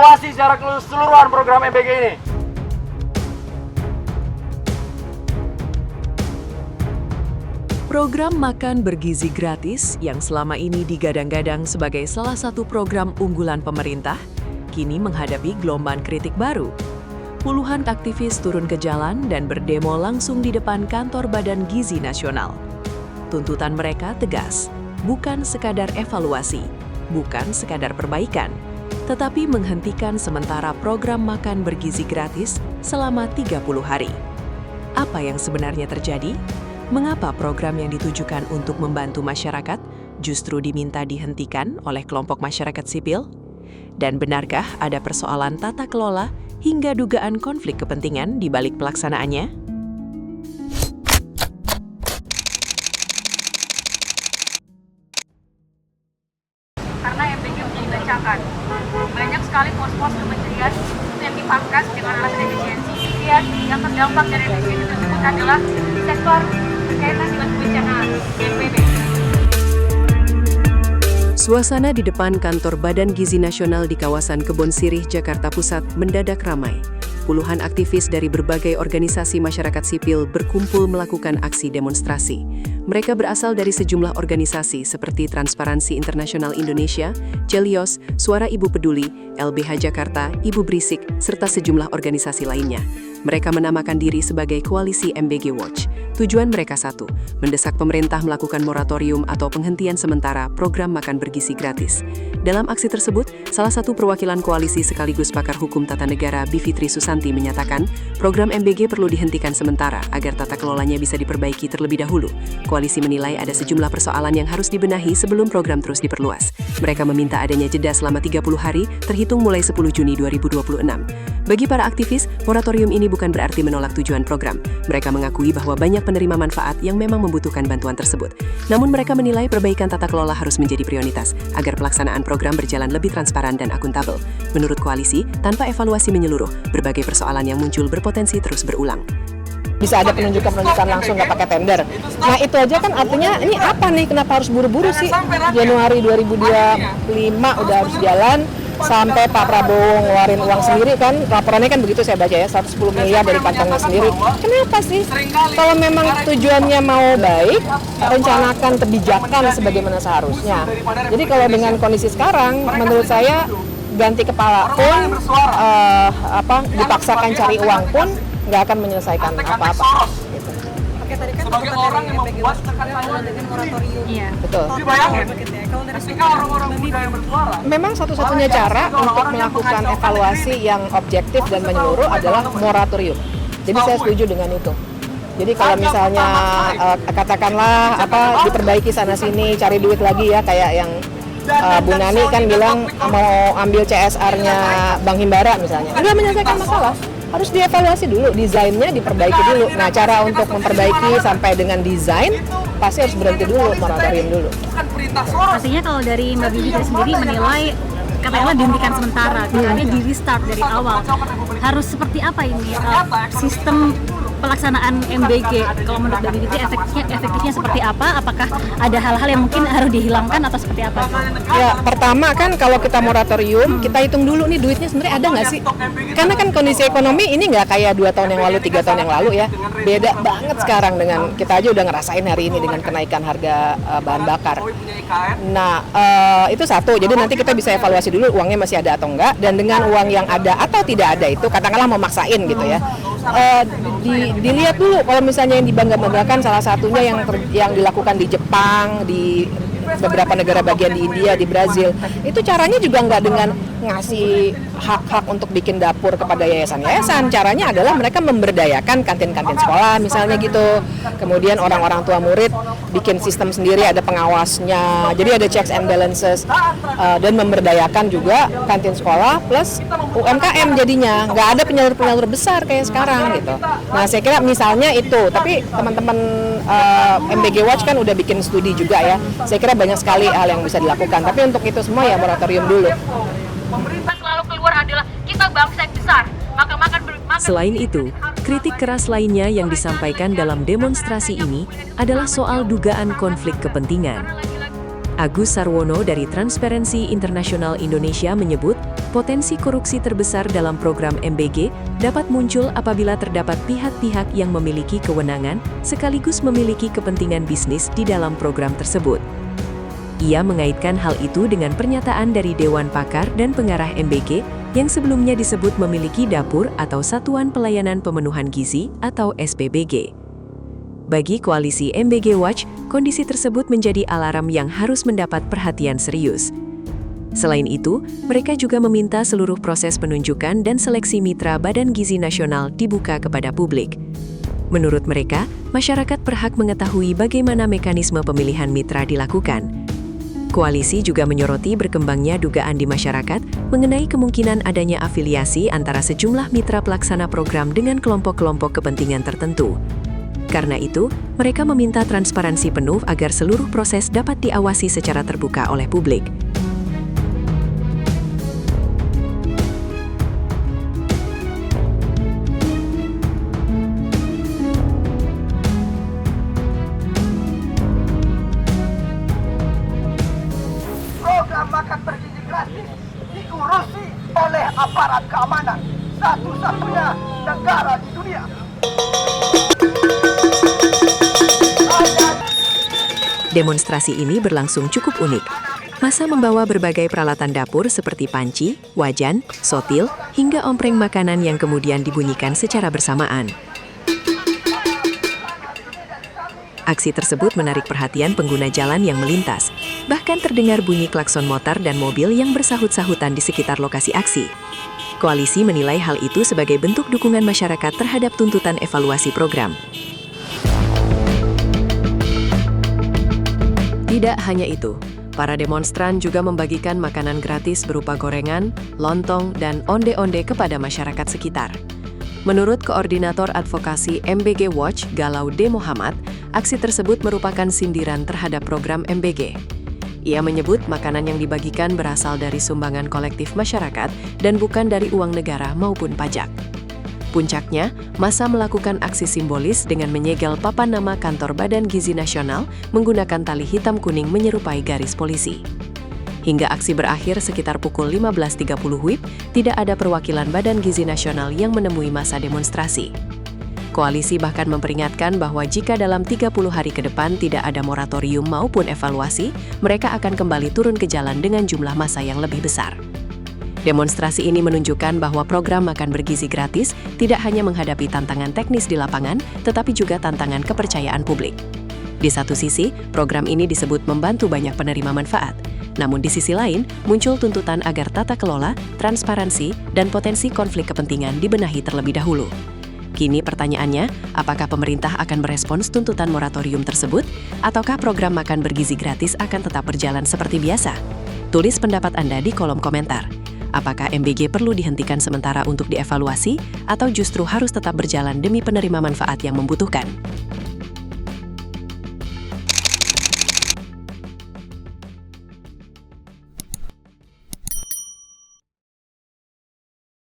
evaluasi secara keseluruhan program MBG ini. Program makan bergizi gratis yang selama ini digadang-gadang sebagai salah satu program unggulan pemerintah, kini menghadapi gelombang kritik baru. Puluhan aktivis turun ke jalan dan berdemo langsung di depan kantor Badan Gizi Nasional. Tuntutan mereka tegas, bukan sekadar evaluasi, bukan sekadar perbaikan, tetapi menghentikan sementara program makan bergizi gratis selama 30 hari. Apa yang sebenarnya terjadi? Mengapa program yang ditujukan untuk membantu masyarakat justru diminta dihentikan oleh kelompok masyarakat sipil? Dan benarkah ada persoalan tata kelola hingga dugaan konflik kepentingan di balik pelaksanaannya? Karena MBG menjadi bancakan. Banyak sekali pos-pos kementerian yang dipangkas dengan alasan efisiensi. Kemudian yang terdampak dari efisiensi tersebut adalah sektor berkaitan dengan kebencanaan, BNPB. Suasana di depan kantor Badan Gizi Nasional di kawasan Kebon Sirih, Jakarta Pusat mendadak ramai. Puluhan aktivis dari berbagai organisasi masyarakat sipil berkumpul melakukan aksi demonstrasi. Mereka berasal dari sejumlah organisasi seperti Transparansi Internasional Indonesia, Celios, Suara Ibu Peduli, LBH Jakarta, Ibu Berisik, serta sejumlah organisasi lainnya. Mereka menamakan diri sebagai Koalisi MBG Watch. Tujuan mereka satu, mendesak pemerintah melakukan moratorium atau penghentian sementara program makan bergizi gratis. Dalam aksi tersebut, salah satu perwakilan koalisi sekaligus pakar hukum tata negara Bivitri Susanti menyatakan, program MBG perlu dihentikan sementara agar tata kelolanya bisa diperbaiki terlebih dahulu. Koalisi menilai ada sejumlah persoalan yang harus dibenahi sebelum program terus diperluas. Mereka meminta adanya jeda selama 30 hari, terhitung mulai 10 Juni 2026. Bagi para aktivis, moratorium ini bukan berarti menolak tujuan program. Mereka mengakui bahwa banyak penerima manfaat yang memang membutuhkan bantuan tersebut. Namun mereka menilai perbaikan tata kelola harus menjadi prioritas agar pelaksanaan program berjalan lebih transparan dan akuntabel. Menurut koalisi, tanpa evaluasi menyeluruh, berbagai persoalan yang muncul berpotensi terus berulang. Bisa ada penunjukan langsung nggak pakai tender. Nah itu aja kan artinya ini apa nih, kenapa harus buru-buru sih? Januari 2025 udah harus jalan, sampai Pak Prabowo ngeluarin uang sendiri kan, laporannya kan begitu saya baca ya, 110 miliar dari kantongnya sendiri. Kenapa sih? Kalau memang tujuannya mau baik, rencanakan kebijakan sebagaimana seharusnya. Jadi kalau dengan kondisi sekarang, menurut saya ganti kepala pun, dipaksakan cari uang pun, nggak akan menyelesaikan apa-apa. Gitu. Oke, tadi kan sebagai orang yang membuat dengan moratorium. Iya. Betul. Kalau dari Ketika orang-orang muda yang bersuara, Memang satu-satunya cara untuk melakukan evaluasi yang objektif dan menyeluruh adalah moratorium. Jadi saya setuju dengan itu. Jadi kalau misalnya katakanlah diperbaiki sana sini, cari duit lagi ya, kayak yang Bu Nani kan bilang mau ambil CSR-nya Bang Himbara misalnya. Nggak menyelesaikan masalah. Harus dievaluasi dulu, desainnya diperbaiki dulu. Nah, cara untuk memperbaiki sampai dengan desain pasti harus berhenti dulu, moratorium dulu. Pastinya kalau dari Mbak Bivitri sendiri menilai katakanlah dihentikan sementara, katanya di restart dari awal. Harus seperti apa ini sistem pelaksanaan MBG? Kalau menurut Mbak Bivitri efektifnya seperti apa? Apakah ada hal-hal yang mungkin harus dihilangkan atau seperti apa? Ya, pertama kan kalau kita moratorium, kita hitung dulu nih duitnya sebenarnya ada nggak sih? Karena kan kondisi ekonomi ini nggak kayak 2 tahun yang lalu, 3 tahun yang lalu ya. Beda banget sekarang dengan, kita aja udah ngerasain hari ini dengan kenaikan harga bahan bakar. Nah, itu satu. Jadi nanti kita bisa evaluasi dulu uangnya masih ada atau enggak. Dan dengan uang yang ada atau tidak ada itu, katakanlah mau maksain gitu ya. Dilihat dulu kalau misalnya yang dibangga-banggakan salah satunya yang dilakukan di Jepang, di beberapa negara bagian di India, di Brazil, itu caranya juga nggak dengan ngasih hak-hak untuk bikin dapur kepada yayasan-yayasan. Caranya adalah mereka memberdayakan kantin-kantin sekolah misalnya gitu. Kemudian orang-orang tua murid bikin sistem sendiri, ada pengawasnya, jadi ada checks and balances, dan memberdayakan juga kantin sekolah plus UMKM jadinya. Nggak ada penyalur-penyalur besar kayak sekarang gitu. Nah saya kira misalnya itu, tapi teman-teman MBG Watch kan udah bikin studi juga ya. Saya kira banyak sekali hal yang bisa dilakukan, tapi untuk itu semua ya moratorium dulu. Pemerintah selalu keluar adalah kita bangsa yang besar, maka makan. Selain itu, kritik keras lainnya yang disampaikan dalam demonstrasi ini adalah soal dugaan konflik kepentingan. Agus Sarwono dari Transparansi Internasional Indonesia menyebut, Potensi korupsi terbesar dalam program MBG dapat muncul apabila terdapat pihak-pihak yang memiliki kewenangan sekaligus memiliki kepentingan bisnis di dalam program tersebut. Ia mengaitkan hal itu dengan pernyataan dari Dewan Pakar dan Pengarah MBG yang sebelumnya disebut memiliki dapur atau Satuan Pelayanan Pemenuhan Gizi atau SPBG. Bagi koalisi MBG Watch, kondisi tersebut menjadi alarm yang harus mendapat perhatian serius. Selain itu, mereka juga meminta seluruh proses penunjukan dan seleksi mitra Badan Gizi Nasional dibuka kepada publik. Menurut mereka, masyarakat berhak mengetahui bagaimana mekanisme pemilihan mitra dilakukan. Koalisi juga menyoroti berkembangnya dugaan di masyarakat mengenai kemungkinan adanya afiliasi antara sejumlah mitra pelaksana program dengan kelompok-kelompok kepentingan tertentu. Karena itu, mereka meminta transparansi penuh agar seluruh proses dapat diawasi secara terbuka oleh publik. Program makan bergizi gratis diurusi oleh aparat keamanan satu-satunya negara di dunia. Demonstrasi ini berlangsung cukup unik. Massa membawa berbagai peralatan dapur seperti panci, wajan, sotil, hingga ompreng makanan yang kemudian dibunyikan secara bersamaan. Aksi tersebut menarik perhatian pengguna jalan yang melintas. Bahkan terdengar bunyi klakson motor dan mobil yang bersahut-sahutan di sekitar lokasi aksi. Koalisi menilai hal itu sebagai bentuk dukungan masyarakat terhadap tuntutan evaluasi program. Tidak hanya itu, para demonstran juga membagikan makanan gratis berupa gorengan, lontong, dan onde-onde kepada masyarakat sekitar. Menurut Koordinator Advokasi MBG Watch, Galaude Muhammad, aksi tersebut merupakan sindiran terhadap program MBG. Ia menyebut makanan yang dibagikan berasal dari sumbangan kolektif masyarakat dan bukan dari uang negara maupun pajak. Puncaknya, massa melakukan aksi simbolis dengan menyegel papan nama kantor Badan Gizi Nasional menggunakan tali hitam kuning menyerupai garis polisi. Hingga aksi berakhir sekitar pukul 15.30 WIB, tidak ada perwakilan Badan Gizi Nasional yang menemui massa demonstrasi. Koalisi bahkan memperingatkan bahwa jika dalam 30 hari ke depan tidak ada moratorium maupun evaluasi, mereka akan kembali turun ke jalan dengan jumlah massa yang lebih besar. Demonstrasi ini menunjukkan bahwa program makan bergizi gratis tidak hanya menghadapi tantangan teknis di lapangan, tetapi juga tantangan kepercayaan publik. Di satu sisi, program ini disebut membantu banyak penerima manfaat. Namun di sisi lain, muncul tuntutan agar tata kelola, transparansi, dan potensi konflik kepentingan dibenahi terlebih dahulu. Kini pertanyaannya, apakah pemerintah akan merespons tuntutan moratorium tersebut, ataukah program makan bergizi gratis akan tetap berjalan seperti biasa? Tulis pendapat Anda di kolom komentar. Apakah MBG perlu dihentikan sementara untuk dievaluasi, atau justru harus tetap berjalan demi penerima manfaat yang membutuhkan?